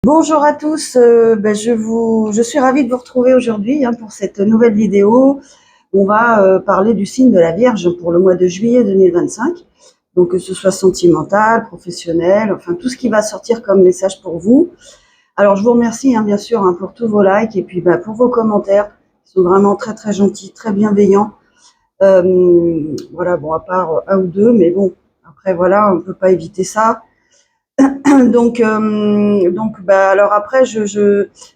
Bonjour à tous, je suis ravie de vous retrouver aujourd'hui pour cette nouvelle vidéo. On va parler du signe de la Vierge pour le mois de juillet 2025. Donc que ce soit sentimental, professionnel, enfin tout ce qui va sortir comme message pour vous. Alors je vous remercie bien sûr pour tous vos likes et puis pour vos commentaires qui sont vraiment très très gentils, très bienveillants. Voilà, bon à part un ou deux, mais bon après voilà, on ne peut pas éviter ça. Alors après,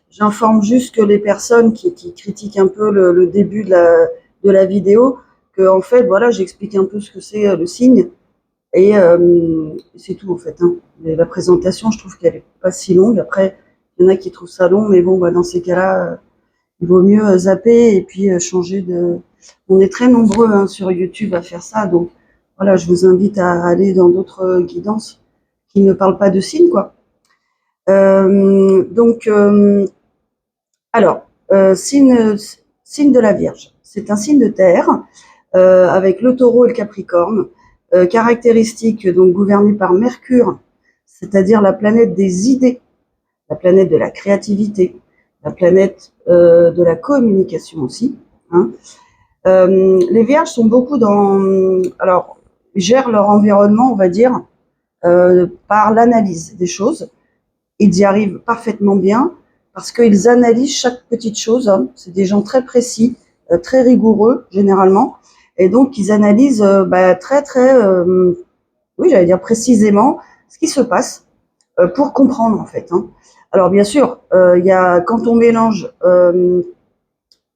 j'informe juste que les personnes qui critiquent un peu le début de la vidéo, que en fait, voilà, j'explique un peu ce que c'est le signe et c'est tout en fait. Et la présentation, je trouve qu'elle est pas si longue. Après, il y en a qui trouvent ça long, mais bon, dans ces cas-là, il vaut mieux zapper et puis changer de. On est très nombreux sur YouTube à faire ça, donc voilà, je vous invite à aller dans d'autres guidances qui ne parlent pas de signes, quoi. Donc, alors, signe de la Vierge. C'est un signe de terre avec le taureau et le capricorne, caractéristique donc gouvernée par Mercure, c'est-à-dire la planète des idées, la planète de la créativité, la planète de la communication aussi. Les Vierges sont beaucoup alors, gèrent leur environnement, on va dire, par l'analyse des choses. Ils y arrivent parfaitement bien parce qu'ils analysent chaque petite chose. C'est des gens très précis, très rigoureux généralement, et donc ils analysent oui, j'allais dire précisément ce qui se passe pour comprendre en fait. Alors bien sûr, il y a quand on mélange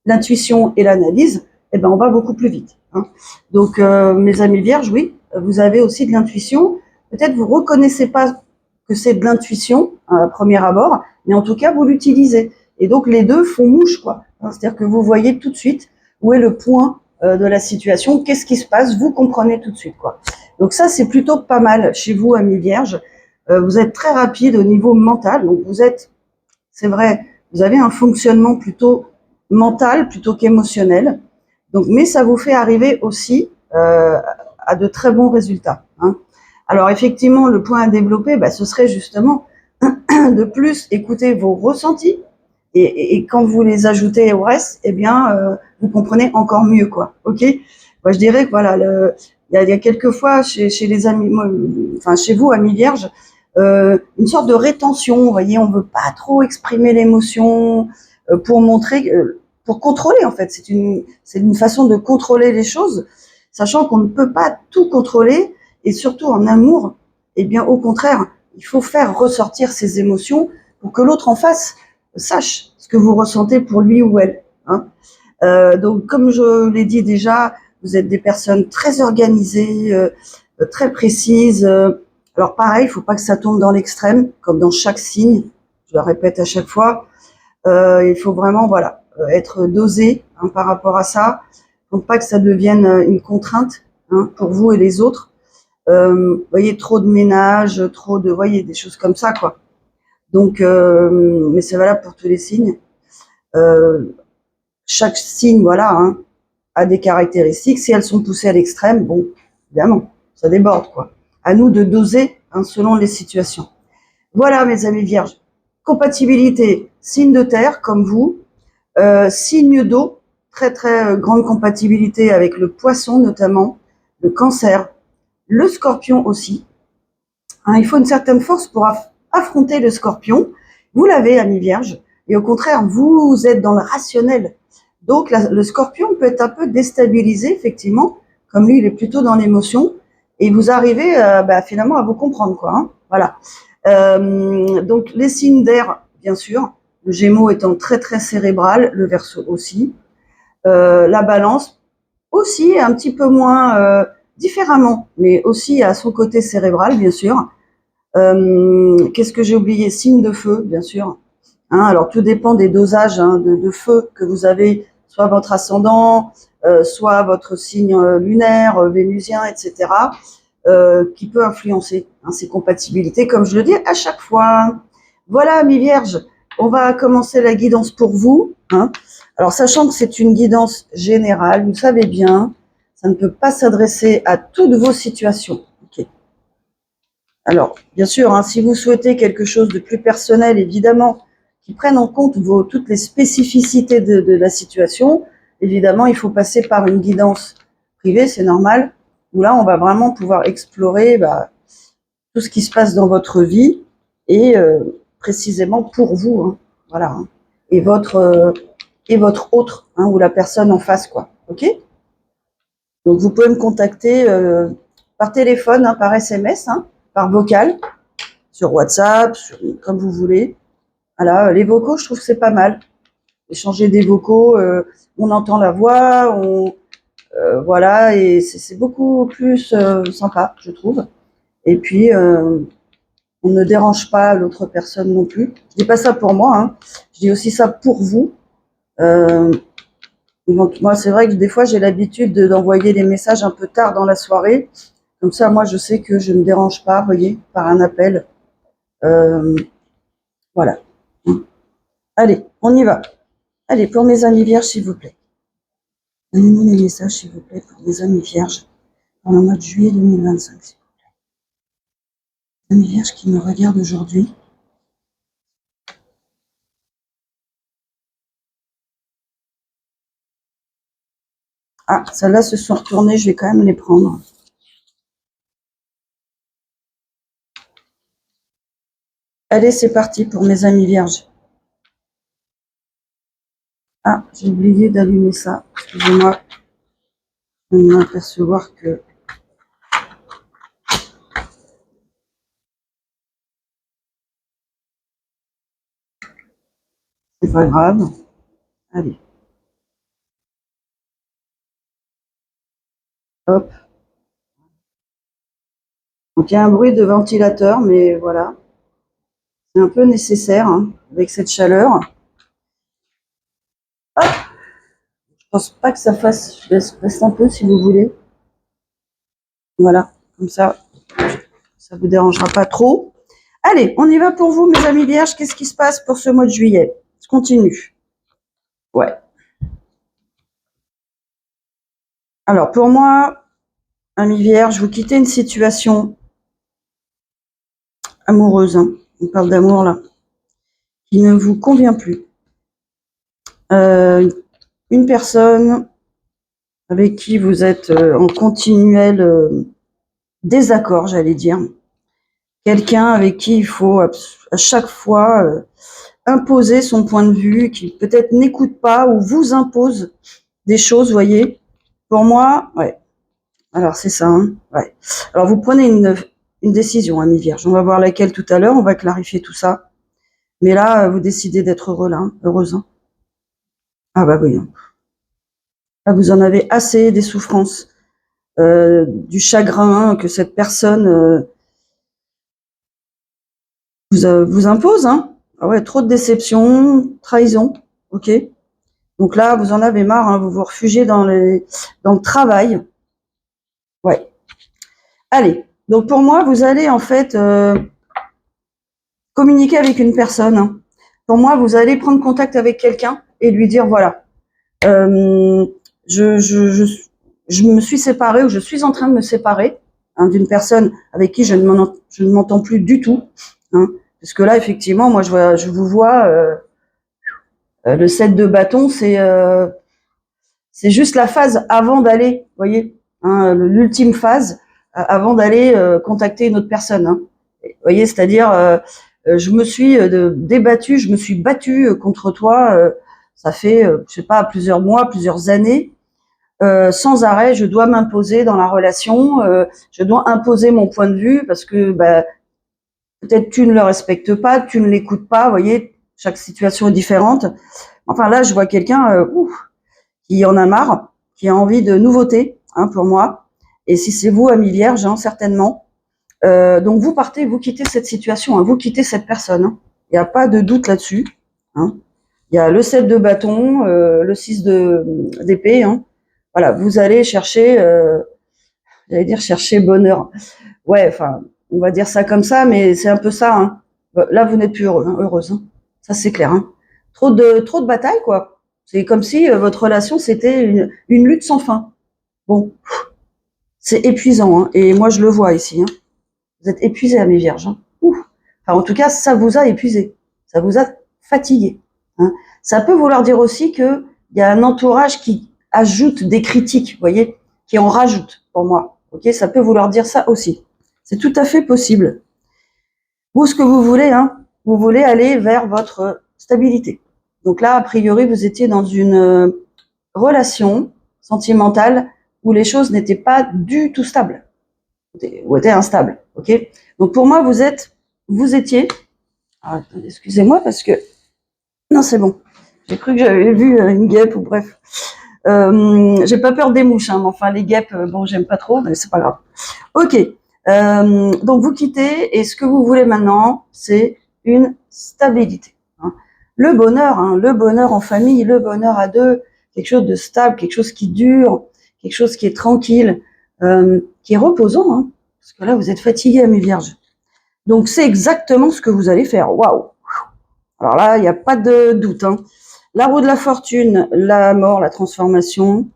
l'intuition et l'analyse, on va beaucoup plus vite. Donc mes amis vierges, oui, vous avez aussi de l'intuition. Peut-être vous reconnaissez pas que c'est de l'intuition à premier abord, mais en tout cas vous l'utilisez. Et donc les deux font mouche, quoi. C'est-à-dire que vous voyez tout de suite où est le point de la situation, qu'est-ce qui se passe, vous comprenez tout de suite, quoi. Donc ça c'est plutôt pas mal chez vous, amis vierges. Vous êtes très rapide au niveau mental, donc c'est vrai, vous avez un fonctionnement plutôt mental plutôt qu'émotionnel. Donc, mais ça vous fait arriver aussi à de très bons résultats. Alors effectivement, le point à développer, ce serait justement de plus écouter vos ressentis et quand vous les ajoutez au reste, vous comprenez encore mieux, quoi. Ok. Moi, je dirais que voilà, il y a quelques fois chez les amis, chez vous, amis vierges, une sorte de rétention. Vous voyez, on veut pas trop exprimer l'émotion pour montrer, pour contrôler en fait. C'est une façon de contrôler les choses, sachant qu'on ne peut pas tout contrôler et surtout en amour. Au contraire, il faut faire ressortir ses émotions pour que l'autre en face sache ce que vous ressentez pour lui ou elle. Donc, comme je l'ai dit déjà, vous êtes des personnes très organisées, très précises. Alors pareil, il faut pas que ça tombe dans l'extrême, comme dans chaque signe. Je le répète à chaque fois. Il faut vraiment, voilà, être dosé par rapport à ça. Il ne faut pas que ça devienne une contrainte pour vous et les autres. Voyez, trop de ménage, voyez, des choses comme ça, quoi. Donc, mais c'est valable pour tous les signes. Chaque signe, voilà, a des caractéristiques. Si elles sont poussées à l'extrême, bon, évidemment, ça déborde, quoi. À nous de doser selon les situations. Voilà, mes amis vierges. Compatibilité, signe de terre, comme vous. Signe d'eau, très très grande compatibilité avec le poisson notamment, le cancer, le scorpion aussi. Il faut une certaine force pour affronter le scorpion. Vous l'avez, ami vierge, et au contraire, vous êtes dans le rationnel. Donc le scorpion peut être un peu déstabilisé, effectivement, comme lui, il est plutôt dans l'émotion, et vous arrivez finalement à vous comprendre, quoi. Voilà. Donc les signes d'air, bien sûr, le Gémeaux étant très très cérébral, le Verseau aussi. La Balance aussi un petit peu moins différemment, mais aussi à son côté cérébral, bien sûr. Qu'est-ce que j'ai oublié? Signe de feu, bien sûr. Alors tout dépend des dosages de feu que vous avez, soit votre ascendant, soit votre signe lunaire, vénusien, etc., qui peut influencer ces compatibilités, comme je le dis à chaque fois. Voilà, mes vierges, on va commencer la guidance pour vous. Alors, sachant que c'est une guidance générale, vous savez bien, ça ne peut pas s'adresser à toutes vos situations. Okay. Alors, bien sûr, hein, si vous souhaitez quelque chose de plus personnel, évidemment, qui prenne en compte toutes les spécificités de la situation, évidemment, il faut passer par une guidance privée, c'est normal, où là, on va vraiment pouvoir explorer tout ce qui se passe dans votre vie et précisément pour vous, hein, voilà, hein, et votre autre, hein, ou la personne en face, quoi. Ok? Donc, vous pouvez me contacter par téléphone, hein, par SMS, hein, par vocal, sur WhatsApp, comme vous voulez. Voilà, les vocaux, je trouve que c'est pas mal. Échanger des vocaux, on entend la voix, voilà, et c'est beaucoup plus sympa, je trouve. Et puis, on ne dérange pas l'autre personne non plus. Je dis pas ça pour moi, hein. Je dis aussi ça pour vous. Euh, donc, moi, c'est vrai que des fois, j'ai l'habitude d'envoyer des messages un peu tard dans la soirée. Comme ça, moi, je sais que je ne dérange pas, vous voyez, par un appel. Euh, voilà. Allez, on y va. Allez, pour mes amis vierges, s'il vous plaît. Donnez-moi les messages, s'il vous plaît, pour mes amis vierges, pour le mois de juillet 2025, s'il vous plaît. Amis vierges qui me regardent aujourd'hui. Ah, celles-là se sont retournées, je vais quand même les prendre. Allez, c'est parti pour mes amis vierges. Ah, j'ai oublié d'allumer ça. Excusez-moi. Je viens de m'apercevoir que... C'est pas grave. Allez. Hop. Donc, il y a un bruit de ventilateur, mais voilà. C'est un peu nécessaire, hein, avec cette chaleur. Hop. Je pense pas que ça fasse... Je laisse reste un peu, si vous voulez. Voilà. Comme ça vous dérangera pas trop. Allez, on y va pour vous, mes amis vierges. Qu'est-ce qui se passe pour ce mois de juillet? Je continue. Ouais. Alors, pour moi, amis vierges, vous quittez une situation amoureuse, hein, on parle d'amour là, qui ne vous convient plus. Une personne avec qui vous êtes en continuel désaccord, j'allais dire. Quelqu'un avec qui il faut à chaque fois imposer son point de vue, qui peut-être n'écoute pas ou vous impose des choses, vous voyez. Pour moi, ouais. Alors c'est ça, hein, ouais. Alors vous prenez une décision, ami vierge. On va voir laquelle tout à l'heure, on va clarifier tout ça. Mais là, vous décidez d'être heureux là, hein, heureuse. Hein. Ah bah oui. Hein. Là, vous en avez assez des souffrances, du chagrin que cette personne vous impose. Hein. Ah ouais, trop de déception, trahison. Ok. Donc là, vous en avez marre. Hein, vous vous refugiez dans le travail. Ouais. Allez. Donc pour moi, vous allez en fait communiquer avec une personne. Hein. Pour moi, vous allez prendre contact avec quelqu'un et lui dire voilà, euh, je me suis séparée ou je suis en train de me séparer, hein, d'une personne avec qui je ne m'entends plus du tout. Hein, parce que là, effectivement, moi, je vous vois, le set de bâton, c'est juste la phase avant d'aller, vous voyez, hein, l'ultime phase avant d'aller contacter une autre personne. Hein. Vous voyez, c'est-à-dire, je me suis débattue, je me suis battue contre toi. Ça fait, je sais pas, plusieurs mois, plusieurs années. Sans arrêt, je dois m'imposer dans la relation, je dois imposer mon point de vue parce que bah, peut-être tu ne le respectes pas, tu ne l'écoutes pas, vous voyez, chaque situation est différente. Enfin là, je vois quelqu'un qui en a marre, qui a envie de nouveautés, hein, pour moi. Et si c'est vous, ami vierge, hein, certainement. Donc vous partez, vous quittez cette situation, hein, vous quittez cette personne. Hein. Il n'y a pas de doute là-dessus. Hein. Il y a le 7 de bâton, le 6 d'épée. Hein. Voilà, vous allez chercher, j'allais dire chercher bonheur. Ouais, enfin, on va dire ça comme ça, mais c'est un peu ça. Hein. Là, vous n'êtes plus heureux, hein, heureuse. Hein. Ça, c'est clair. Hein. Trop de batailles, quoi. C'est comme si votre relation, c'était une lutte sans fin. Bon, c'est épuisant, hein, et moi, je le vois ici. Hein. Vous êtes épuisé, mes vierges. Hein. Ouf. Enfin, en tout cas, ça vous a épuisé. Ça vous a fatigué. Hein. Ça peut vouloir dire aussi qu'il y a un entourage qui ajoute des critiques, vous voyez, qui en rajoute pour moi. Ok, ça peut vouloir dire ça aussi. C'est tout à fait possible. Vous, ce que vous voulez, hein, vous voulez aller vers votre stabilité. Donc là, a priori, vous étiez dans une relation sentimentale où les choses n'étaient pas du tout stables, ou étaient instables. Ok. Donc pour moi, vous étiez. Ah, excusez-moi parce que non, c'est bon. J'ai cru que j'avais vu une guêpe ou bref. J'ai pas peur des mouches, hein, mais enfin les guêpes, bon, j'aime pas trop, mais c'est pas grave. Ok. Donc vous quittez et ce que vous voulez maintenant, c'est une stabilité. Hein. Le bonheur en famille, le bonheur à deux, quelque chose de stable, quelque chose qui dure, quelque chose qui est tranquille, qui est reposant. Hein, parce que là, vous êtes fatigués, mes vierges. Donc c'est exactement ce que vous allez faire. Waouh. Alors là, il n'y a pas de doute. Hein. La roue de la fortune, la mort, la transformation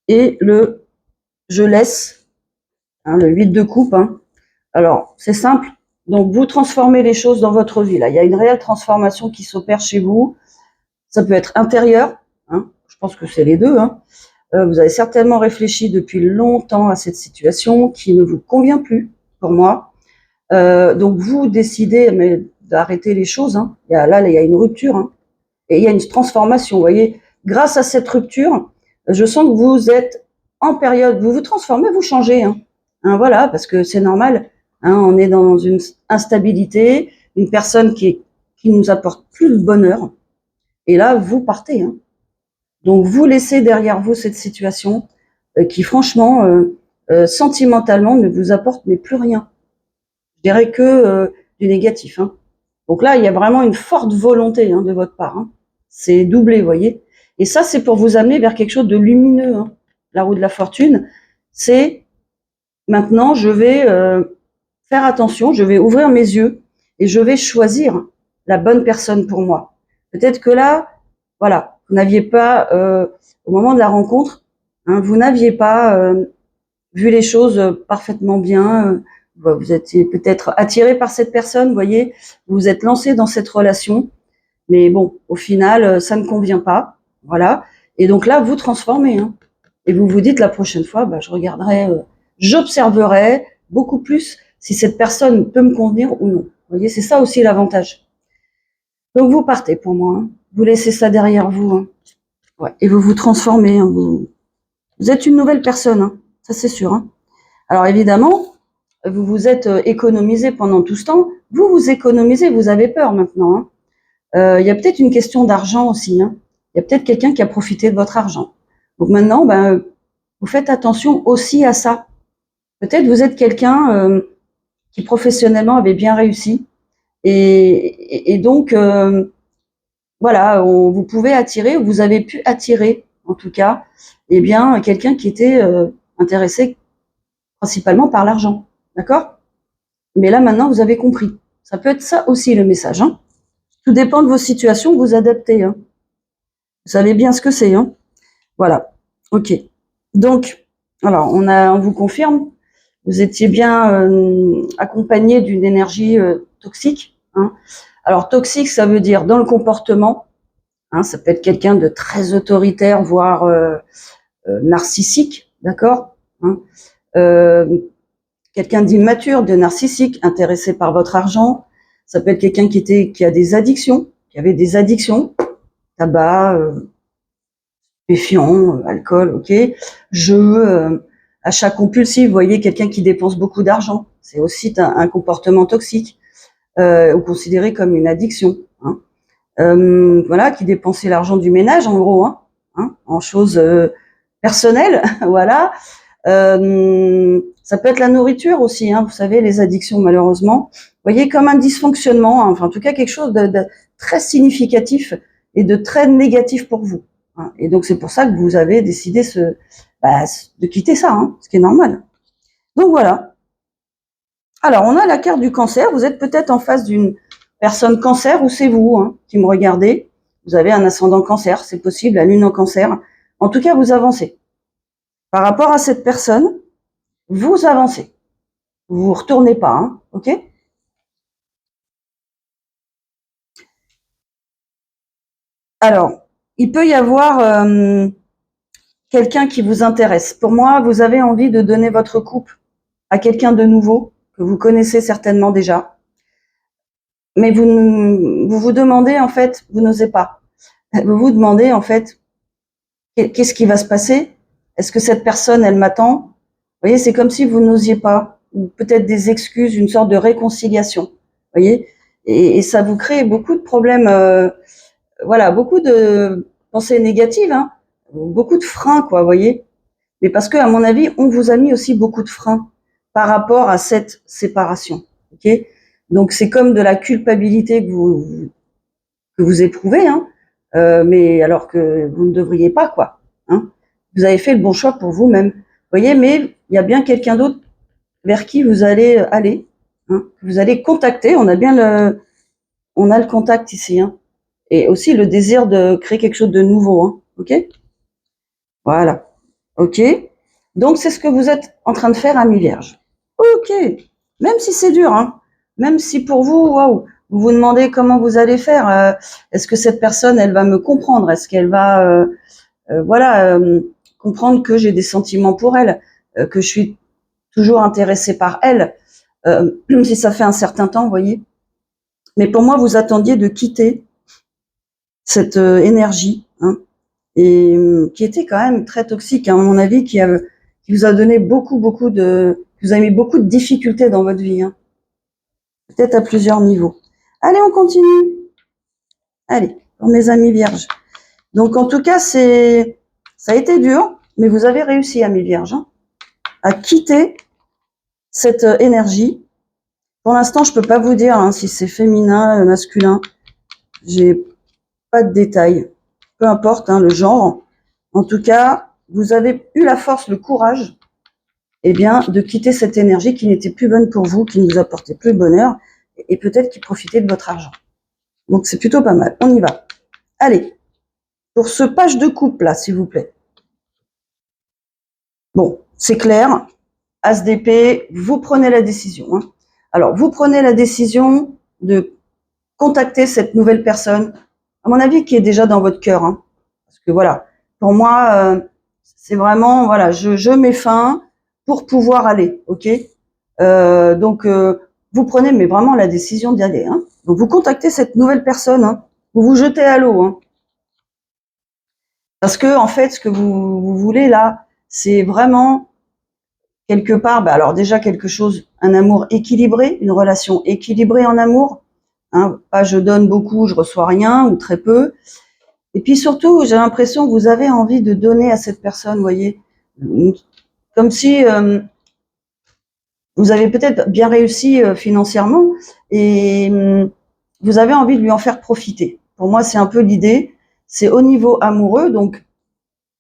et le je laisse, hein, le 8 de coupe. Hein. Alors, c'est simple. Donc, vous transformez les choses dans votre vie. Là, il y a une réelle transformation qui s'opère chez vous. Ça peut être intérieur. Hein. Je pense que c'est les deux. Hein. Vous avez certainement réfléchi depuis longtemps à cette situation qui ne vous convient plus, pour moi. Donc, vous décidez d'arrêter les choses. Hein. Il y a une rupture. Hein. Et il y a une transformation. Vous voyez, grâce à cette rupture, je sens que vous êtes en période, vous vous transformez, vous changez. Hein. Hein, voilà, parce que c'est normal. Hein, on est dans une instabilité, une personne qui nous apporte plus de bonheur. Et là, vous partez. Hein. Donc, vous laissez derrière vous cette situation qui, franchement, sentimentalement, ne vous apporte mais plus rien. Je dirais que du négatif. Hein. Donc là, il y a vraiment une forte volonté de votre part. Hein. C'est doublé, vous voyez. Et ça, c'est pour vous amener vers quelque chose de lumineux. Hein. La roue de la fortune, c'est maintenant, je vais faire attention, je vais ouvrir mes yeux et je vais choisir la bonne personne pour moi. Peut-être que là, voilà, vous n'aviez pas, au moment de la rencontre, hein, vous n'aviez pas vu les choses parfaitement bien. Vous étiez peut-être attiré par cette personne, vous voyez, vous vous êtes lancé dans cette relation, mais bon, au final, ça ne convient pas, voilà. Et donc là, vous transformez, hein, et vous vous dites la prochaine fois, bah, je regarderai, j'observerai beaucoup plus si cette personne peut me convenir ou non. Vous voyez, c'est ça aussi l'avantage. Donc vous partez pour moi, hein. Vous laissez ça derrière vous, hein. Ouais. Et vous vous transformez. Hein. Vous êtes une nouvelle personne, hein. Ça c'est sûr. Hein. Alors évidemment, vous vous êtes économisé pendant tout ce temps. Vous vous économisez, vous avez peur maintenant. Hein. Y a peut-être une question d'argent aussi. Hein. Il y a peut-être quelqu'un qui a profité de votre argent. Donc maintenant, ben, vous faites attention aussi à ça. Peut-être vous êtes quelqu'un qui professionnellement avait bien réussi et donc voilà, vous pouvez attirer, vous avez pu attirer en tout cas, eh bien quelqu'un qui était intéressé principalement par l'argent, d'accord? Mais là maintenant vous avez compris. Ça peut être ça aussi le message. Hein. Tout dépend de vos situations, vous adaptez. Hein. Vous savez bien ce que c'est. Hein. Voilà. Ok. Donc, alors on vous confirme. Vous étiez bien accompagné d'une énergie toxique. Hein. Alors toxique, ça veut dire dans le comportement. Hein, ça peut être quelqu'un de très autoritaire, voire narcissique, d'accord. Hein. Quelqu'un d'immature, de narcissique, intéressé par votre argent. Ça peut être quelqu'un qui a des addictions, qui avait des addictions, tabac, stupéfiants, alcool, ok, jeux. Achat compulsif, vous voyez, quelqu'un qui dépense beaucoup d'argent, c'est aussi un comportement toxique ou considéré comme une addiction. Hein. Voilà, qui dépensait l'argent du ménage, en gros, hein, en choses personnelles, voilà. Ça peut être la nourriture aussi, hein, vous savez, les addictions, malheureusement. Vous voyez, comme un dysfonctionnement, hein, enfin, en tout cas, quelque chose de très significatif et de très négatif pour vous. Hein. Et donc, c'est pour ça que vous avez décidé de quitter ça, hein, ce qui est normal. Donc voilà. Alors, on a la carte du cancer. Vous êtes peut-être en face d'une personne cancer ou c'est vous hein, qui me regardez. Vous avez un ascendant cancer, c'est possible, la lune en cancer. En tout cas, vous avancez. Par rapport à cette personne, vous avancez. Vous retournez pas, hein, ok? Alors, il peut y avoir quelqu'un qui vous intéresse. Pour moi, vous avez envie de donner votre couple à quelqu'un de nouveau que vous connaissez certainement déjà, mais vous vous demandez en fait, vous n'osez pas. Vous vous demandez en fait, qu'est-ce qui va se passer? Est-ce que cette personne, elle m'attend? Vous voyez, c'est comme si vous n'osiez pas, ou peut-être des excuses, une sorte de réconciliation. Vous voyez, et ça vous crée beaucoup de problèmes. Voilà, beaucoup de pensées négatives, hein, beaucoup de freins, quoi, vous voyez. Mais parce que, à mon avis, on vous a mis aussi beaucoup de freins par rapport à cette séparation. Ok. Donc c'est comme de la culpabilité que vous éprouvez, hein, mais alors que vous ne devriez pas, quoi. Hein. Vous avez fait le bon choix pour vous-même. Vous voyez, mais il y a bien quelqu'un d'autre vers qui vous allez aller, hein, que vous allez contacter. On a le contact ici, hein, et aussi le désir de créer quelque chose de nouveau, hein. Ok. Voilà. Ok. Donc c'est ce que vous êtes en train de faire, ami Vierge. Ok. Même si c'est dur, hein. Même si pour vous, waouh, vous vous demandez comment vous allez faire. Est-ce que cette personne, elle va me comprendre? Est-ce qu'elle va, voilà, comprendre que j'ai des sentiments pour elle, que je suis toujours intéressée par elle, si ça fait un certain temps, vous voyez. Mais pour moi, vous attendiez de quitter cette énergie, hein, et qui était quand même très toxique, hein, à mon avis, qui vous a donné qui vous a mis beaucoup de difficultés dans votre vie, hein, peut-être à plusieurs niveaux. Allez, on continue. Allez, pour mes amis vierges. Donc, en tout cas, ça a été dur, mais vous avez réussi, amis vierges, hein, à quitter cette énergie. Pour l'instant, je peux pas vous dire hein, si c'est féminin, masculin. J'ai pas de détails. Peu importe hein, le genre. En tout cas, vous avez eu la force, le courage, eh bien, de quitter cette énergie qui n'était plus bonne pour vous, qui ne vous apportait plus le bonheur, et peut-être qui profitait de votre argent. Donc, c'est plutôt pas mal. On y va. Allez, pour ce page de couple là, s'il vous plaît. Bon, c'est clair. As d'épée, vous prenez la décision. Hein. Alors, vous prenez la décision de contacter cette nouvelle personne, à mon avis, qui est déjà dans votre cœur. Hein. Parce que voilà, pour moi, c'est vraiment, voilà, je mets fin pour pouvoir aller, ok. Donc, vous prenez mais vraiment la décision d'y aller. Hein. Donc, vous contactez cette nouvelle personne, hein. Vous vous jetez à l'eau. Hein. Parce que, en fait, ce que vous voulez là, c'est vraiment quelque part, bah, alors déjà quelque chose, un amour équilibré, une relation équilibrée en amour. Hein, pas je donne beaucoup, je reçois rien ou très peu. Et puis surtout, j'ai l'impression que vous avez envie de donner à cette personne, vous voyez, comme si vous avez peut-être bien réussi financièrement et vous avez envie de lui en faire profiter. Pour moi, c'est un peu l'idée. C'est au niveau amoureux, donc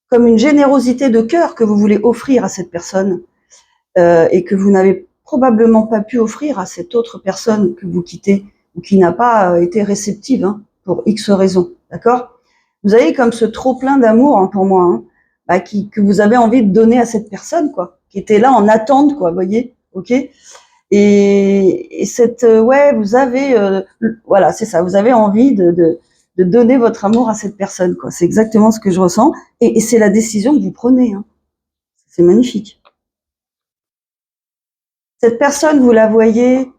comme une générosité de cœur que vous voulez offrir à cette personne et que vous n'avez probablement pas pu offrir à cette autre personne que vous quittez ou qui n'a pas été réceptive hein, pour X raisons. D'accord? Vous avez comme ce trop plein d'amour hein, pour moi, hein, bah, que vous avez envie de donner à cette personne, quoi, qui était là en attente, quoi, voyez, ok. Et cette, ouais, vous avez, voilà, c'est ça, vous avez envie de donner votre amour à cette personne, quoi. C'est exactement ce que je ressens, et c'est la décision que vous prenez. Hein. C'est magnifique. Cette personne, vous la voyez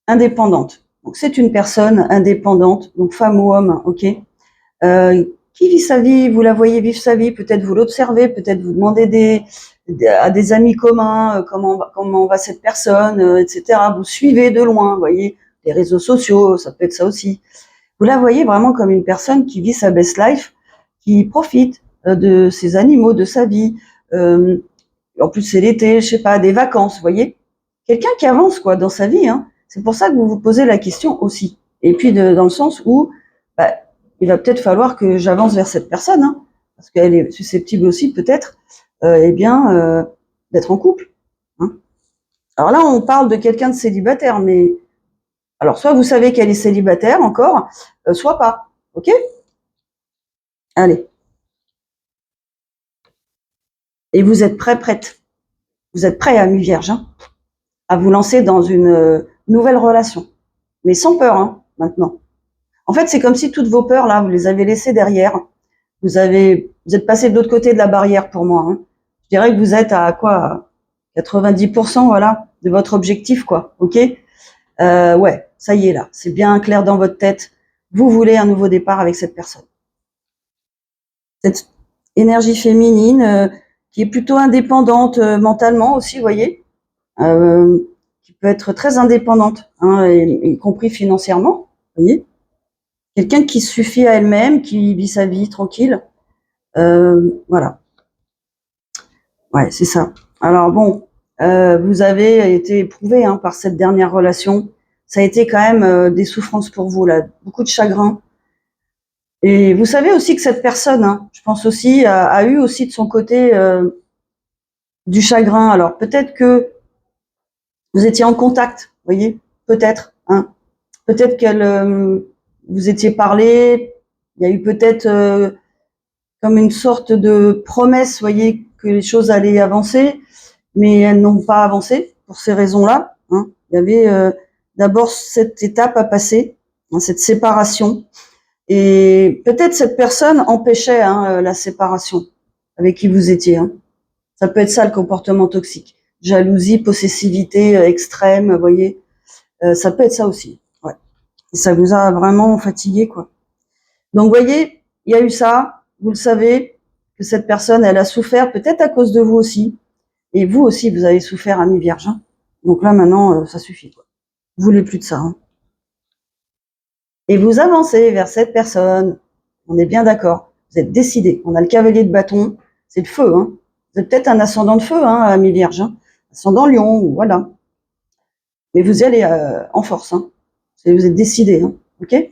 indépendante. Donc c'est une personne indépendante, donc femme ou homme, ok. Qui vit sa vie, vous la voyez vivre sa vie, peut-être vous l'observez, peut-être vous demandez à des amis communs comment va cette personne, etc. Vous suivez de loin, vous voyez, les réseaux sociaux, ça peut être ça aussi. Vous la voyez vraiment comme une personne qui vit sa best life, qui profite de ses animaux, de sa vie. En plus, c'est l'été, je sais pas, des vacances, vous voyez. Quelqu'un qui avance quoi dans sa vie. Hein. C'est pour ça que vous vous posez la question aussi. Et puis dans le sens où bah, il va peut-être falloir que j'avance vers cette personne, hein, parce qu'elle est susceptible aussi peut-être, eh bien, d'être en couple. Hein. Alors là, on parle de quelqu'un de célibataire, mais alors soit vous savez qu'elle est célibataire encore, soit pas. Ok. Allez. Et vous êtes prête. Vous êtes prêt, ami vierge. Hein. à vous lancer dans une nouvelle relation. Mais sans peur, hein, maintenant. En fait, c'est comme si toutes vos peurs, là, vous les avez laissées derrière. Vous êtes passé de l'autre côté de la barrière pour moi, hein. Je dirais que vous êtes à quoi? 90%, voilà, de votre objectif, quoi. Ok? Ouais, ça y est, là. C'est bien clair dans votre tête. Vous voulez un nouveau départ avec cette personne. Cette énergie féminine, qui est plutôt indépendante mentalement aussi, vous voyez, qui peut être très indépendante, hein, y compris financièrement, vous voyez. Quelqu'un qui se suffit à elle-même, qui vit sa vie tranquille. Voilà. Ouais, c'est ça. Alors bon, vous avez été éprouvé, hein, par cette dernière relation. Ça a été quand même des souffrances pour vous, là, beaucoup de chagrin. Et vous savez aussi que cette personne, hein, je pense aussi, a eu aussi de son côté du chagrin. Alors peut-être que vous étiez en contact, vous voyez, peut-être, hein, peut-être qu'elle, vous étiez parlé. Il y a eu peut-être comme une sorte de promesse, vous voyez, que les choses allaient avancer, mais elles n'ont pas avancé pour ces raisons-là, hein. Il y avait d'abord cette étape à passer, hein, cette séparation, et peut-être cette personne empêchait, hein, la séparation avec qui vous étiez, hein. Ça peut être ça le comportement toxique, jalousie, possessivité extrême, vous voyez, ça peut être ça aussi, ouais. Et ça vous a vraiment fatigué, quoi. Donc, vous voyez, il y a eu ça, vous le savez, que cette personne, elle a souffert, peut-être à cause de vous aussi, et vous aussi, vous avez souffert, ami Vierge, hein. Donc là, maintenant, ça suffit, quoi. Vous voulez plus de ça, hein. Et vous avancez vers cette personne, on est bien d'accord, vous êtes décidé, on a le cavalier de bâton, c'est le feu, hein. Vous êtes peut-être un ascendant de feu, hein, ami Vierge, hein. Ascendant Lion, voilà. Mais vous y allez en force, hein. Vous êtes décidé, hein, ok.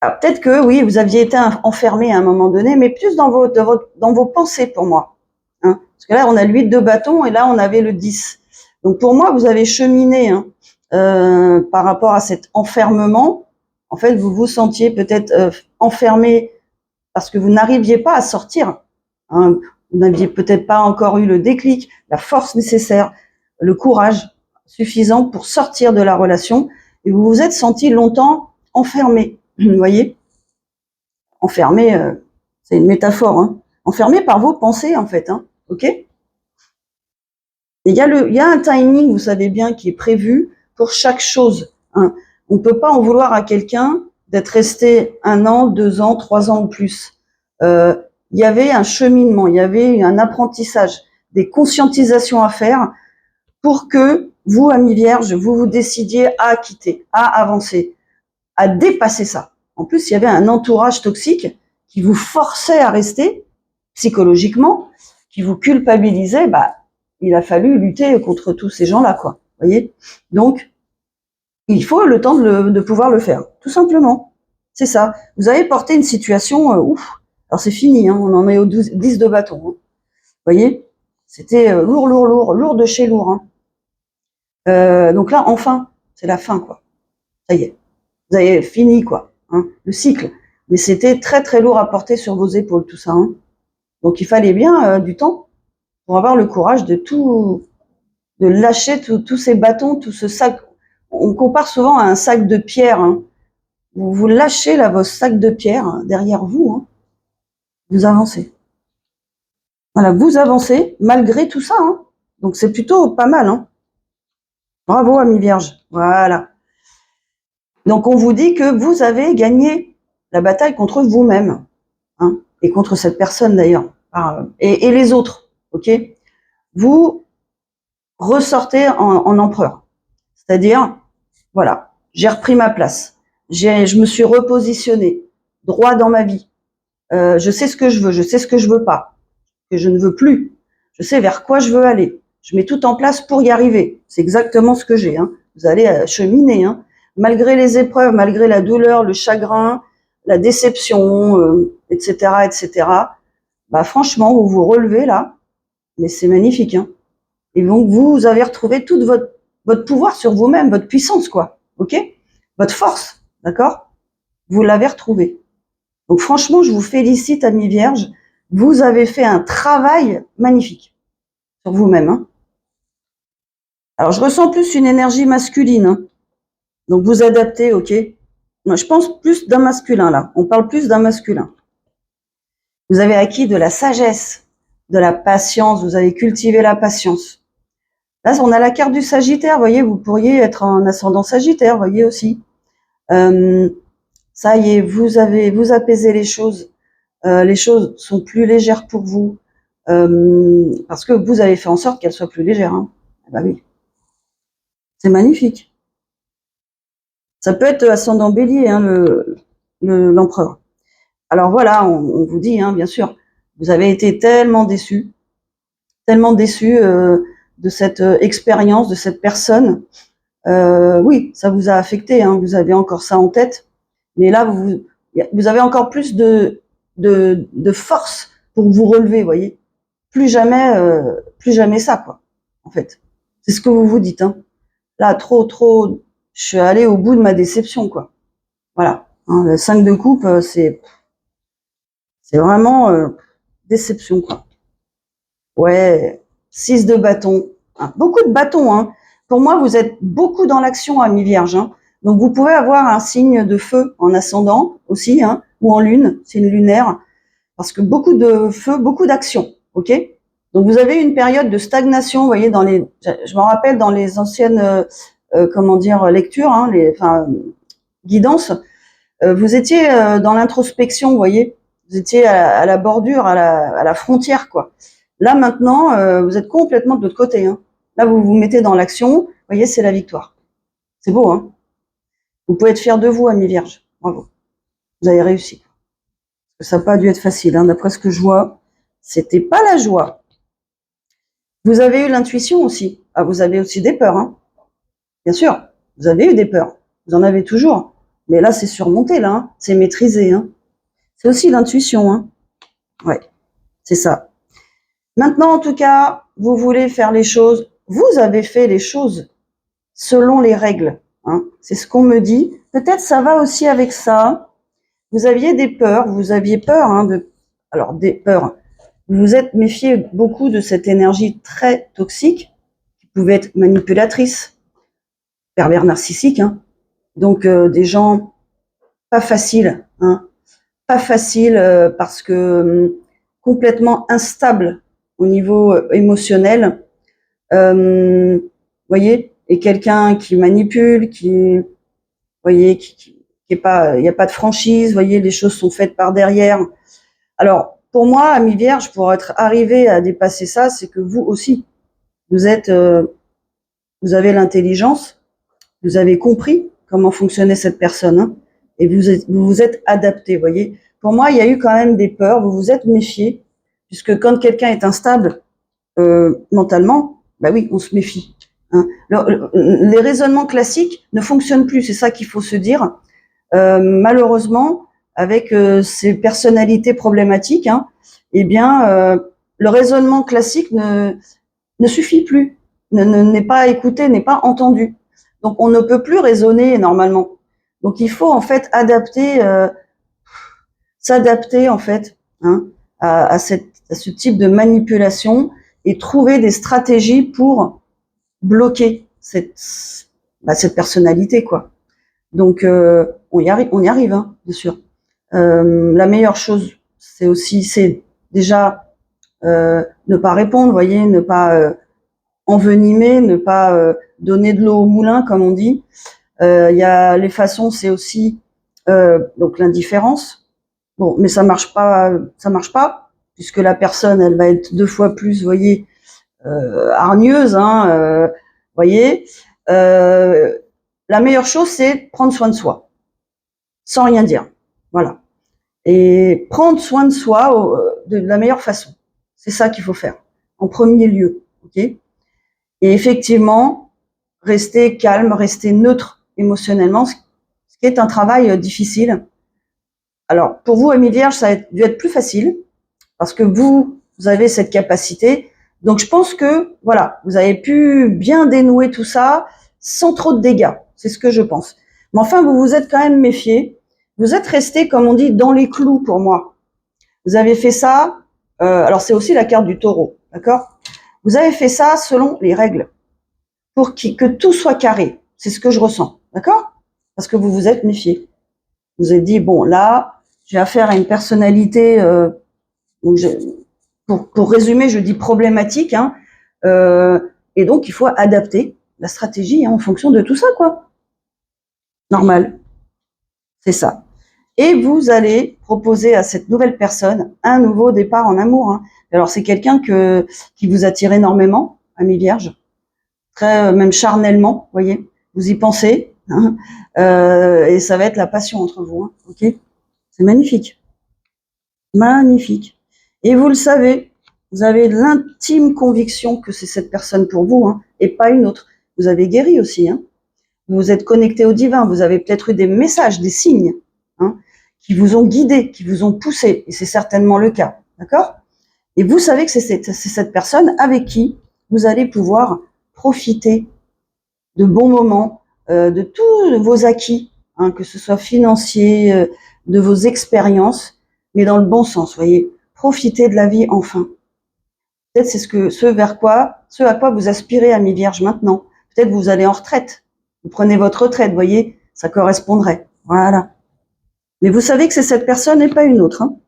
Alors peut-être que oui, vous aviez été enfermé à un moment donné, mais plus dans vos pensées pour moi, hein. Parce que là, on a le 8 de bâton et là, on avait le 10. Donc pour moi, vous avez cheminé, hein, par rapport à cet enfermement. En fait, vous vous sentiez peut-être enfermé parce que vous n'arriviez pas à sortir, hein. Vous n'aviez peut-être pas encore eu le déclic, la force nécessaire, le courage suffisant pour sortir de la relation, et vous vous êtes senti longtemps enfermé. Vous voyez, enfermé, c'est une métaphore, hein. Enfermé par vos pensées, en fait, hein. Ok. Et il y a un timing, vous savez bien, qui est prévu pour chaque chose, hein. On ne peut pas en vouloir à quelqu'un d'être resté 1 an, 2 ans, 3 ans ou plus. Il y avait un cheminement, il y avait un apprentissage, des conscientisations à faire pour que vous, amis vierges, vous vous décidiez à quitter, à avancer, à dépasser ça. En plus, il y avait un entourage toxique qui vous forçait à rester psychologiquement, qui vous culpabilisait. Bah, il a fallu lutter contre tous ces gens-là, quoi. Vous voyez. Donc, il faut le temps de pouvoir le faire, tout simplement. C'est ça. Vous avez porté une situation, ouf. Alors c'est fini, hein, on en est au 10 de bâton, hein. Vous voyez, c'était lourd de chez lourd, hein. Donc là, enfin, c'est la fin, quoi. Ça y est, vous avez fini, quoi, hein, le cycle. Mais c'était très très lourd à porter sur vos épaules, tout ça, hein. Donc il fallait bien du temps pour avoir le courage de lâcher tous ces bâtons, tout ce sac. On compare souvent à un sac de pierre, hein. Vous lâchez là vos sacs de pierre, hein, derrière vous, hein. Vous avancez. Voilà, vous avancez malgré tout ça, hein. Donc c'est plutôt pas mal, hein. Bravo, ami Vierge. Voilà. Donc on vous dit que vous avez gagné la bataille contre vous-même, hein, et contre cette personne d'ailleurs, et les autres, ok. Vous ressortez en empereur, c'est-à-dire, voilà, j'ai repris ma place, je me suis repositionné droit dans ma vie, je sais ce que je veux, je sais ce que je veux pas, que je ne veux plus, je sais vers quoi je veux aller, je mets tout en place pour y arriver. C'est exactement ce que j'ai, hein. Vous allez cheminer, hein. Malgré les épreuves, malgré la douleur, le chagrin, la déception, etc., etc. Bah franchement, vous vous relevez là, mais c'est magnifique, hein. Et donc vous avez retrouvé toute votre pouvoir sur vous-même, votre puissance, quoi. Ok, votre force, d'accord. Vous l'avez retrouvée. Donc franchement, je vous félicite, amis vierges. vous avez fait un travail magnifique sur vous-même. Hein. Alors, je ressens plus une énergie masculine. Hein. Donc, vous adaptez, ok. Moi, je pense plus d'un masculin, là. On parle plus d'un masculin. Vous avez acquis de la sagesse, de la patience, vous avez cultivé la patience. Là, on a la carte du Sagittaire, vous voyez, vous pourriez être en ascendant Sagittaire, vous voyez aussi. Ça y est, vous apaisez les choses sont plus légères pour vous, parce que vous avez fait en sorte qu'elles soient plus légères. Hein. Bah oui, c'est magnifique. Ça peut être ascendant Bélier, hein, l'empereur. Alors voilà, on vous dit, hein, bien sûr, vous avez été tellement déçus de cette expérience, de cette personne. Oui, ça vous a affecté, hein, vous avez encore ça en tête, mais là, vous avez encore plus de force pour vous relever, voyez. Plus jamais ça, quoi, en fait. C'est ce que vous vous dites, hein. Là, trop, je suis allée au bout de ma déception, quoi. Voilà. Hein, le 5 de coupe, c'est vraiment déception, quoi. Ouais, 6 de bâton. Hein, beaucoup de bâtons, hein. Pour moi, vous êtes beaucoup dans l'action, ami Vierge, hein. Donc, vous pouvez avoir un signe de feu en ascendant aussi, hein, ou en lune, c'est une lunaire, parce que beaucoup de feu, beaucoup d'action, ok. Donc, vous avez une période de stagnation, vous voyez, je m'en rappelle dans les anciennes, lectures, hein, guidances, vous étiez dans l'introspection, vous voyez, vous étiez à la bordure, à la frontière, quoi. Là maintenant, vous êtes complètement de l'autre côté. Hein. Là, vous vous mettez dans l'action. Vous voyez, c'est la victoire. C'est beau, hein. Vous pouvez être fiers de vous, ami Vierge. Bravo. Vous avez réussi. Ça n'a pas dû être facile. Hein. D'après ce que je vois, c'était pas la joie. Vous avez eu l'intuition aussi. Ah, vous avez aussi des peurs. Hein. Bien sûr, vous avez eu des peurs. Vous en avez toujours. Mais là, c'est surmonté. Là, hein. C'est maîtrisé. Hein. C'est aussi l'intuition. Hein. Ouais, c'est ça. Maintenant, en tout cas, vous voulez faire les choses. Vous avez fait les choses selon les règles. Hein. C'est ce qu'on me dit. Peut-être ça va aussi avec ça. Vous aviez des peurs. Vous aviez peur alors des peurs. Vous vous êtes méfié beaucoup de cette énergie très toxique qui pouvait être manipulatrice, pervers narcissique. Hein. Donc des gens pas faciles. Hein. Pas faciles parce que complètement instables au niveau émotionnel. Voyez, et quelqu'un qui manipule, voyez, qui est pas, il n'y a pas de franchise, voyez, les choses sont faites par derrière. Alors, pour moi, ami Vierge, pour être arrivé à dépasser ça, c'est que vous aussi, vous avez l'intelligence, vous avez compris comment fonctionnait cette personne, hein, et vous vous êtes adapté, voyez. Pour moi, il y a eu quand même des peurs, vous vous êtes méfié, puisque quand quelqu'un est instable mentalement, bah oui, on se méfie. Hein. Les raisonnements classiques ne fonctionnent plus, c'est ça qu'il faut se dire. Malheureusement, avec ces personnalités problématiques, hein, eh bien, le raisonnement classique ne suffit plus, n'est pas écouté, n'est pas entendu. Donc, on ne peut plus raisonner normalement. Donc, il faut en fait s'adapter en fait, hein, à ce type de manipulation et trouver des stratégies pour bloquer cette personnalité, quoi. Donc on y arrive, hein, bien sûr. La meilleure chose, c'est déjà ne pas répondre, voyez, ne pas envenimer, ne pas donner de l'eau au moulin, comme on dit. Il y a les façons, c'est aussi donc l'indifférence. Bon, mais ça marche pas, puisque la personne, elle va être 2 fois plus, voyez, hargneuse, hein, voyez. La meilleure chose, c'est prendre soin de soi, sans rien dire. Voilà. Et prendre soin de soi de la meilleure façon. C'est ça qu'il faut faire, en premier lieu. Ok. Et effectivement, rester calme, rester neutre émotionnellement, ce qui est un travail difficile. Alors, pour vous, ami Vierge, ça a dû être plus facile, parce que vous avez cette capacité. Donc, je pense que, voilà, vous avez pu bien dénouer tout ça sans trop de dégâts. C'est ce que je pense. Mais enfin, vous vous êtes quand même méfié. Vous êtes resté, comme on dit, dans les clous pour moi. Vous avez fait ça alors c'est aussi la carte du taureau, d'accord? Vous avez fait ça selon les règles, pour que tout soit carré. C'est ce que je ressens, d'accord? Parce que vous vous êtes méfié. Vous vous êtes dit, bon, là, j'ai affaire à une personnalité, donc pour résumer, je dis problématique, hein, et donc il faut adapter la stratégie en fonction de tout ça, quoi. Normal, c'est ça. Et vous allez proposer à cette nouvelle personne un nouveau départ en amour. Hein. Alors c'est quelqu'un qui vous attire énormément, ami Vierge, très même charnellement, voyez. Vous y pensez, hein, et ça va être la passion entre vous. Hein, ok, c'est magnifique, magnifique. Et vous le savez, vous avez l'intime conviction que c'est cette personne pour vous, hein, et pas une autre. Vous avez guéri aussi. Hein. Vous vous êtes connecté au divin. Vous avez peut-être eu des messages, des signes. Hein, qui vous ont guidé, qui vous ont poussé, et c'est certainement le cas, d'accord? Et vous savez que c'est cette personne avec qui vous allez pouvoir profiter de bons moments, de tous vos acquis, hein, que ce soit financier, de vos expériences, mais dans le bon sens, voyez. Profitez de la vie enfin. Peut-être c'est ce à quoi vous aspirez, ami Vierge, maintenant. Peut-être vous allez en retraite. Vous prenez votre retraite, voyez, ça correspondrait. Voilà. Mais vous savez que c'est cette personne et pas une autre. Hein.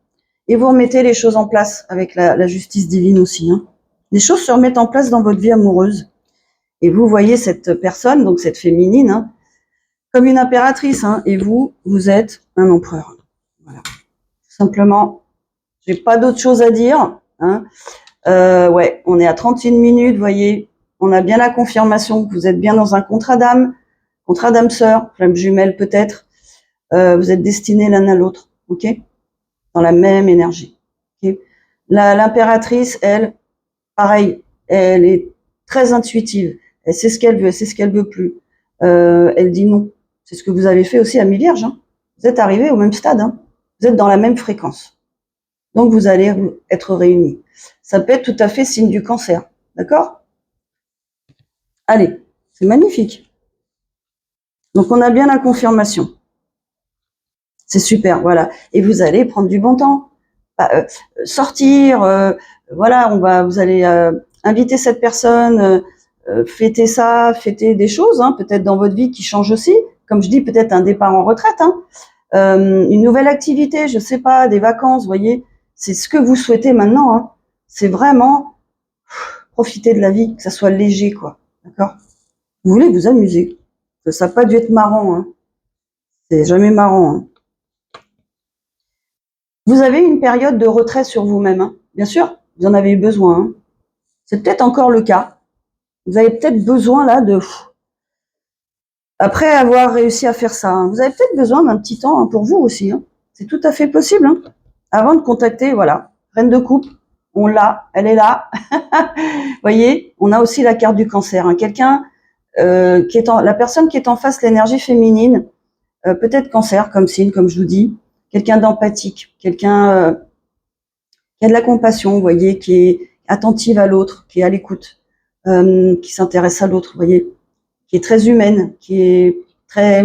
Et vous remettez les choses en place avec la justice divine aussi. Hein. Les choses se remettent en place dans votre vie amoureuse. Et vous voyez cette personne, donc cette féminine, hein, comme une impératrice. Hein, et vous êtes un empereur. Voilà. Tout simplement, j'ai pas d'autre chose à dire. Hein. Ouais, on est à 31 minutes, vous voyez. On a bien la confirmation que vous êtes bien dans un contrat d'âme sœur, flamme jumelle peut-être. Vous êtes destinés l'un à l'autre, ok? Dans la même énergie. Okay. L'impératrice, elle, pareil, elle est très intuitive. Elle sait ce qu'elle veut, elle sait ce qu'elle veut plus. Elle dit non. C'est ce que vous avez fait aussi à mi-vierge. Hein. Vous êtes arrivés au même stade. Hein. Vous êtes dans la même fréquence. Donc vous allez être réunis. Ça peut être tout à fait signe du cancer. D'accord? Allez, c'est magnifique. Donc on a bien la confirmation. C'est super, voilà. Et vous allez prendre du bon temps. Sortir, voilà, vous allez inviter cette personne, fêter ça, fêter des choses, hein, peut-être dans votre vie qui changent aussi. Comme je dis, peut-être un départ en retraite, hein, une nouvelle activité, je sais pas, des vacances, vous voyez. C'est ce que vous souhaitez maintenant. Hein. C'est vraiment profiter de la vie, que ça soit léger, quoi. D'accord? Vous voulez vous amuser. Ça n'a pas dû être marrant. Hein. C'est jamais marrant. Hein. Vous avez une période de retrait sur vous-même, hein. Bien sûr, vous en avez eu besoin. Hein. C'est peut-être encore le cas. Vous avez peut-être besoin là après avoir réussi à faire ça, hein, vous avez peut-être besoin d'un petit temps hein, pour vous aussi. Hein. C'est tout à fait possible. Hein. Avant de contacter, voilà, reine de coupe, on l'a, elle est là. Vous voyez, on a aussi la carte du cancer. Hein. Quelqu'un la personne qui est en face, l'énergie féminine, peut-être cancer comme signe, comme je vous dis. Quelqu'un d'empathique, quelqu'un qui a de la compassion, vous voyez, qui est attentive à l'autre, qui est à l'écoute, qui s'intéresse à l'autre, vous voyez, qui est très humaine, qui est très,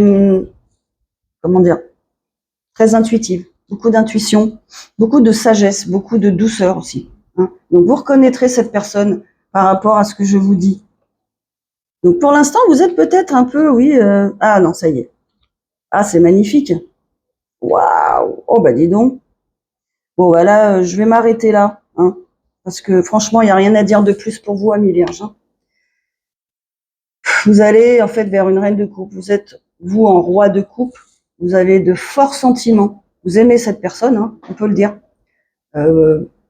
comment dire, très intuitive, beaucoup d'intuition, beaucoup de sagesse, beaucoup de douceur aussi. Hein. Donc vous reconnaîtrez cette personne par rapport à ce que je vous dis. Donc pour l'instant, vous êtes peut-être un peu, oui, ah non, ça y est. Ah, c'est magnifique. Waouh. Oh bah dis donc. Bon, voilà, je vais m'arrêter là, hein, parce que franchement, il n'y a rien à dire de plus pour vous, amis Vierge. Hein. Vous allez en fait vers une reine de coupe. Vous êtes, vous, en roi de coupe. Vous avez de forts sentiments. Vous aimez cette personne, hein, on peut le dire,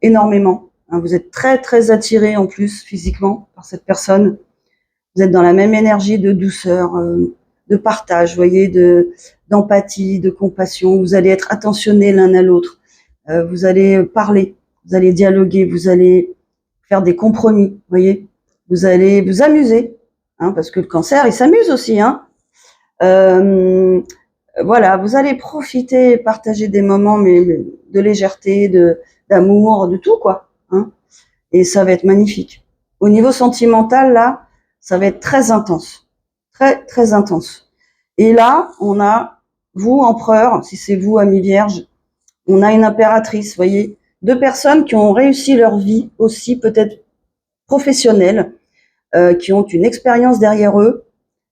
énormément. Hein. Vous êtes très, très attiré en plus physiquement par cette personne. Vous êtes dans la même énergie de douceur, de partage, vous voyez, d'empathie, de compassion. Vous allez être attentionnés l'un à l'autre. Vous allez parler, vous allez dialoguer, vous allez faire des compromis, voyez. Vous allez vous amuser, hein, parce que le cancer, il s'amuse aussi, hein. Voilà, vous allez profiter, partager des moments mais de légèreté, d'amour, de tout quoi, hein. Et ça va être magnifique. Au niveau sentimental, là, ça va être très intense, très très intense. Et là, on a vous empereur, si c'est vous, ami Vierge. On a une impératrice, vous voyez, deux personnes qui ont réussi leur vie aussi, peut-être professionnelle, qui ont une expérience derrière eux,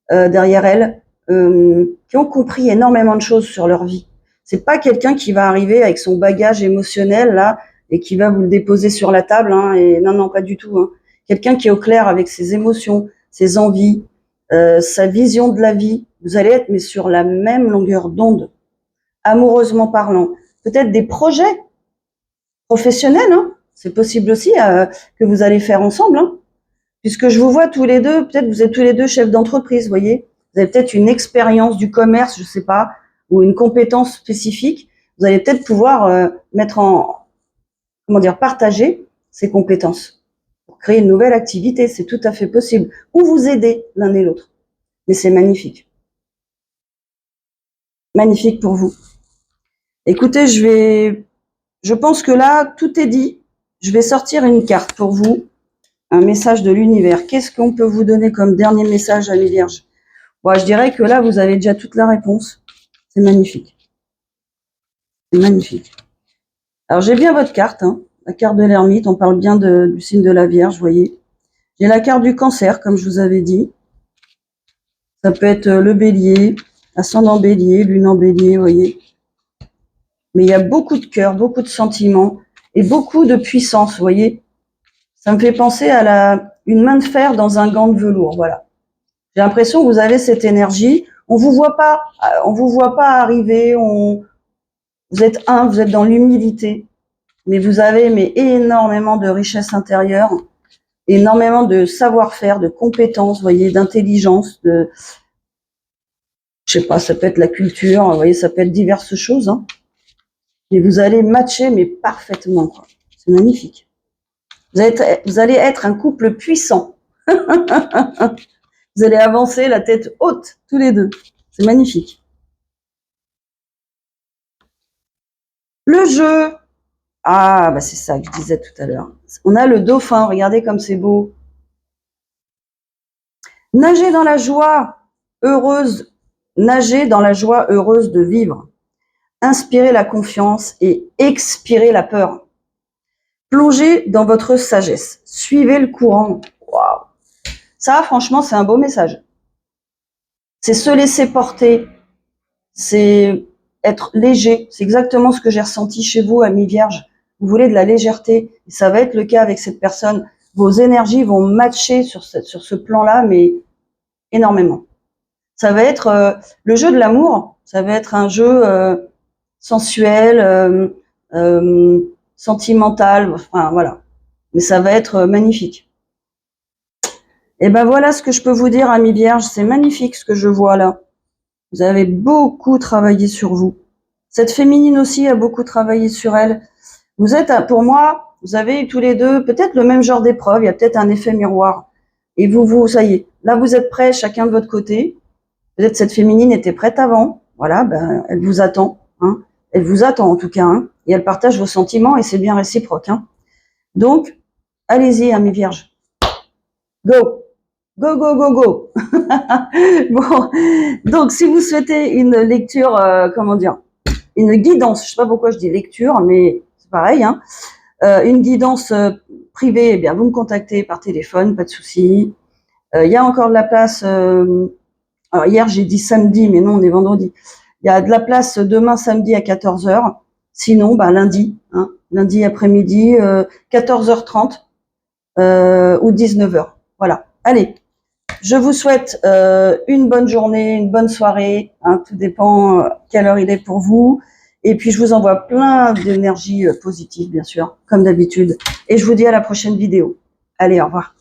derrière elles, qui ont compris énormément de choses sur leur vie. C'est pas quelqu'un qui va arriver avec son bagage émotionnel là et qui va vous le déposer sur la table. Hein, et non, pas du tout. Hein. Quelqu'un qui est au clair avec ses émotions, ses envies, sa vision de la vie. Vous allez être mais sur la même longueur d'onde, amoureusement parlant. Peut-être des projets professionnels. Hein, c'est possible aussi que vous allez faire ensemble. Hein, puisque je vous vois tous les deux. Peut-être vous êtes tous les deux chefs d'entreprise. Voyez, vous avez peut-être une expérience du commerce, je sais pas, ou une compétence spécifique. Vous allez peut-être pouvoir mettre en, partager ces compétences pour créer une nouvelle activité. C'est tout à fait possible. Ou vous aider l'un et l'autre. Mais c'est magnifique. Magnifique pour vous. Écoutez, je pense que là, tout est dit. Je vais sortir une carte pour vous. Un message de l'univers. Qu'est-ce qu'on peut vous donner comme dernier message à mes vierges? Bon, je dirais que là, vous avez déjà toute la réponse. C'est magnifique. C'est magnifique. Alors, j'ai bien votre carte, hein, la carte de l'ermite. On parle bien du signe de la Vierge, vous voyez. J'ai la carte du cancer, comme je vous avais dit. Ça peut être le bélier, ascendant bélier, lune en bélier, vous voyez. Mais il y a beaucoup de cœur, beaucoup de sentiments et beaucoup de puissance, vous voyez. Ça me fait penser à une main de fer dans un gant de velours, voilà. J'ai l'impression que vous avez cette énergie. On vous voit pas arriver. Vous êtes dans l'humilité, mais vous avez énormément de richesse intérieure, énormément de savoir-faire, de compétences, vous voyez, d'intelligence, je sais pas, ça peut être la culture, vous voyez, ça peut être diverses choses, hein. Et vous allez matcher, mais parfaitement, quoi. C'est magnifique. Vous allez être un couple puissant. Vous allez avancer la tête haute, tous les deux. C'est magnifique. Le jeu. Ah, bah c'est ça que je disais tout à l'heure. On a le dauphin, regardez comme c'est beau. Nager dans la joie heureuse de vivre. Inspirez la confiance et expirez la peur. Plongez dans votre sagesse. Suivez le courant. Waouh. Ça, franchement, c'est un beau message. C'est se laisser porter. C'est être léger. C'est exactement ce que j'ai ressenti chez vous, amis vierges. Vous voulez de la légèreté. Et ça va être le cas avec cette personne. Vos énergies vont matcher sur ce plan-là, mais énormément. Ça va être le jeu de l'amour. Ça va être un jeu sensuel, sentimental. Enfin, voilà. Mais ça va être magnifique. Et ben voilà ce que je peux vous dire, amis vierges. C'est magnifique ce que je vois là. Vous avez beaucoup travaillé sur vous. Cette féminine aussi a beaucoup travaillé sur elle. Vous êtes, pour moi, vous avez tous les deux peut-être le même genre d'épreuve. Il y a peut-être un effet miroir. Et ça y est. Là, vous êtes prêts, chacun de votre côté. Peut-être cette féminine était prête avant. Voilà, ben, elle vous attend. Hein. Elle vous attend en tout cas. Hein. Et elle partage vos sentiments et c'est bien réciproque. Hein. Donc, allez-y, amis vierges. Go! Go, go, go, go. Bon, donc si vous souhaitez une lecture, une guidance, je sais pas pourquoi je dis lecture, mais c'est pareil, hein, une guidance privée, eh bien vous me contactez par téléphone, pas de souci. Il y a encore de la place. Alors hier j'ai dit samedi, mais non, on est vendredi. Il y a de la place demain samedi à 14h. Sinon, lundi, hein, lundi après-midi, 14h30 ou 19h. Voilà. Allez. Je vous souhaite une bonne journée, une bonne soirée. Hein, tout dépend quelle heure il est pour vous. Et puis, je vous envoie plein d'énergie positive, bien sûr, comme d'habitude. Et je vous dis à la prochaine vidéo. Allez, au revoir.